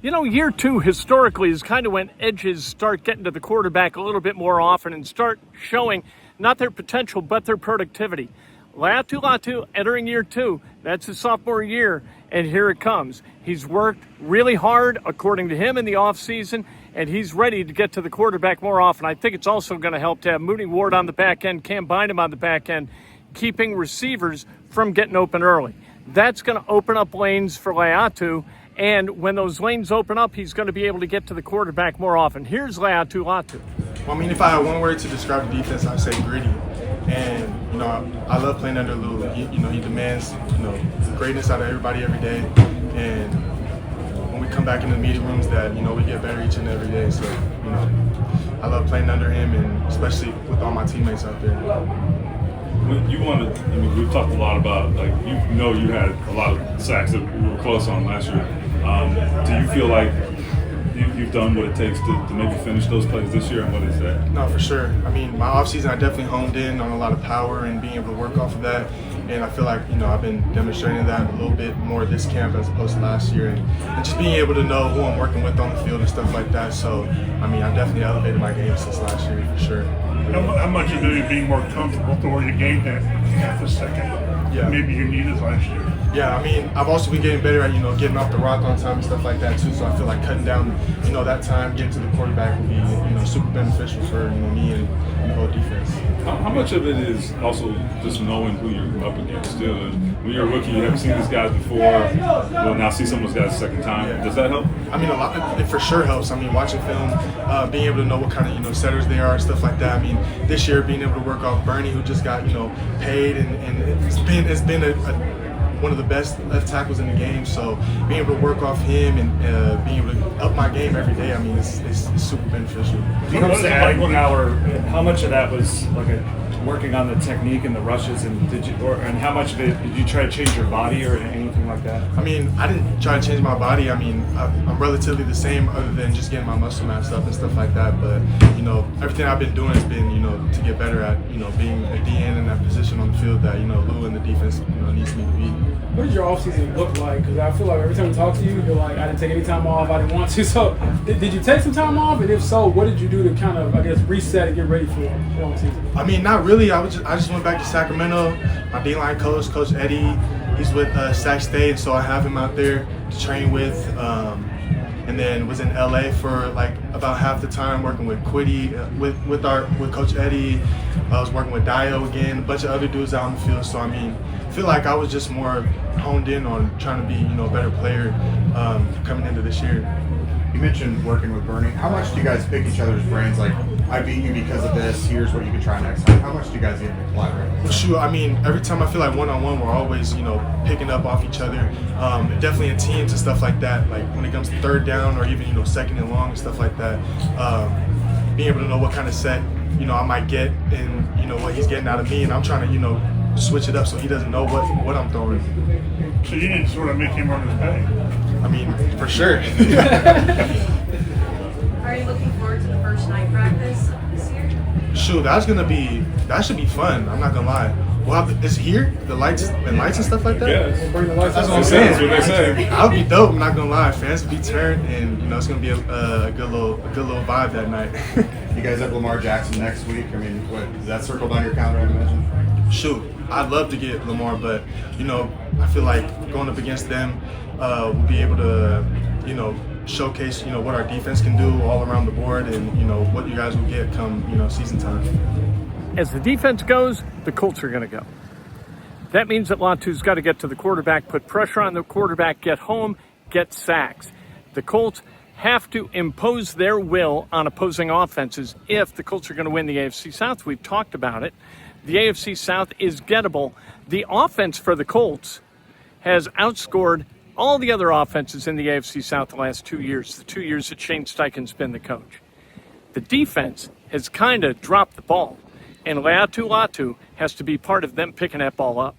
You know, year two historically is kind of when edges start getting to the quarterback a little bit more often and start showing not their potential, but their productivity. Laiatu Latu entering year two, that's his sophomore year, and here it comes. He's worked really hard, according to him, in the offseason, and he's ready to get to the quarterback more often. I think it's also going to help to have Mooney Ward on the back end, Cam Bynum on the back end, keeping receivers from getting open early. That's going to open up lanes for Laiatu. And when those lanes open up, he's going to be able to get to the quarterback more often. Here's Laiatu Latu. Well, I mean, if I had one word to describe the defense, I'd say gritty. And, you know, I love playing under Lou. He demands, greatness out of everybody every day. And when we come back into the meeting rooms that, we get better each and every day. So, I love playing under him, and especially with all my teammates out there. We've talked a lot about, you had a lot of sacks that we were close on last year. Do you feel like you've done what it takes to maybe finish those plays this year, and what is that? No, for sure. I mean, my offseason, I definitely honed in on a lot of power and being able to work off of that. And I feel like, I've been demonstrating that a little bit more this camp as opposed to last year. And just being able to know who I'm working with on the field and stuff like that. So, I mean, I definitely elevated my game since last year, for sure. How much of you being more comfortable to where you gained that half a second? Yeah. Maybe you needed last year. Yeah, I mean, I've also been getting better at, getting off the rock on time and stuff like that too. So I feel like cutting down, that time, getting to the quarterback will be, super beneficial for, me and the whole defense. How much of it is also just knowing who you're up against still? And when you're a rookie, you haven't seen these guys before. Well, now see some of those guys a second time. Yeah. Does that help? I mean, it for sure helps. I mean, watching film, being able to know what kind of, setters they are and stuff like that. I mean, this year being able to work off Bernie, who just got, paid, and it's been one of the best left tackles in the game. So being able to work off him and being able to up my game every day, I mean, it's super beneficial. How much of that was working on the technique and the rushes, and how much of it did you try to change your body or anything like that? I mean, I didn't try to change my body. I mean, I'm relatively the same other than just getting my muscle mass up and stuff like that. But, everything I've been doing has been, to get better at, being a DN in that position on the field that, Lou and the defense, needs me to be. What did your offseason look like? Because I feel like every time we talk to you, you're like, I didn't take any time off, I didn't want to. So did you take some time off? And if so, what did you do to kind of, reset and get ready for the offseason? I mean, not really. I just went back to Sacramento. My D-line coach, Coach Eddie, he's with Sac State, so I have him out there to train with. And then was in LA for about half the time working with Quiddy, with Coach Eddie. I was working with Dio again, a bunch of other dudes out on the field. So I mean, I feel like I was just more honed in on trying to be, a better player coming into this year. You mentioned working with Bernie. How much do you guys pick each other's brains? Like, I beat you because of this. Here's what you can try next time. How much do you guys get to collaborate? Well, shoot, I mean, every time I feel like one-on-one, we're always, picking up off each other. Definitely in teams and stuff like that. Like when it comes to third down or even, second and long and stuff like that. Being able to know what kind of set, I might get and, what he's getting out of me. And I'm trying to, switch it up so he doesn't know what I'm throwing. So you didn't sort of make him run his bag? I mean, for sure. Are you looking forward to the first night practice this year? Shoot, that should be fun. I'm not gonna lie. Well, it's here, the lights and stuff like that. Yeah, Bring the lights that's out. what I'm saying. That's what they say. I'll be dope. I'm not gonna lie. Fans will be turned, and it's gonna be a good little vibe that night. You guys have Lamar Jackson next week. I mean, is that circled on your calendar? I imagine. Shoot, I'd love to get Lamar, but I feel like going up against them, we'll be able to, showcase, what our defense can do all around the board, and what you guys will get come, season time. As the defense goes, the Colts are going to go. That means that Latu's got to get to the quarterback, put pressure on the quarterback, get home, get sacks. The Colts have to impose their will on opposing offenses if the Colts are going to win the AFC South. We've talked about it. The AFC South is gettable. The offense for the Colts has outscored all the other offenses in the AFC South the last 2 years, the 2 years that Shane Steichen's been the coach. The defense has kind of dropped the ball, and Laiatu Latu has to be part of them picking that ball up.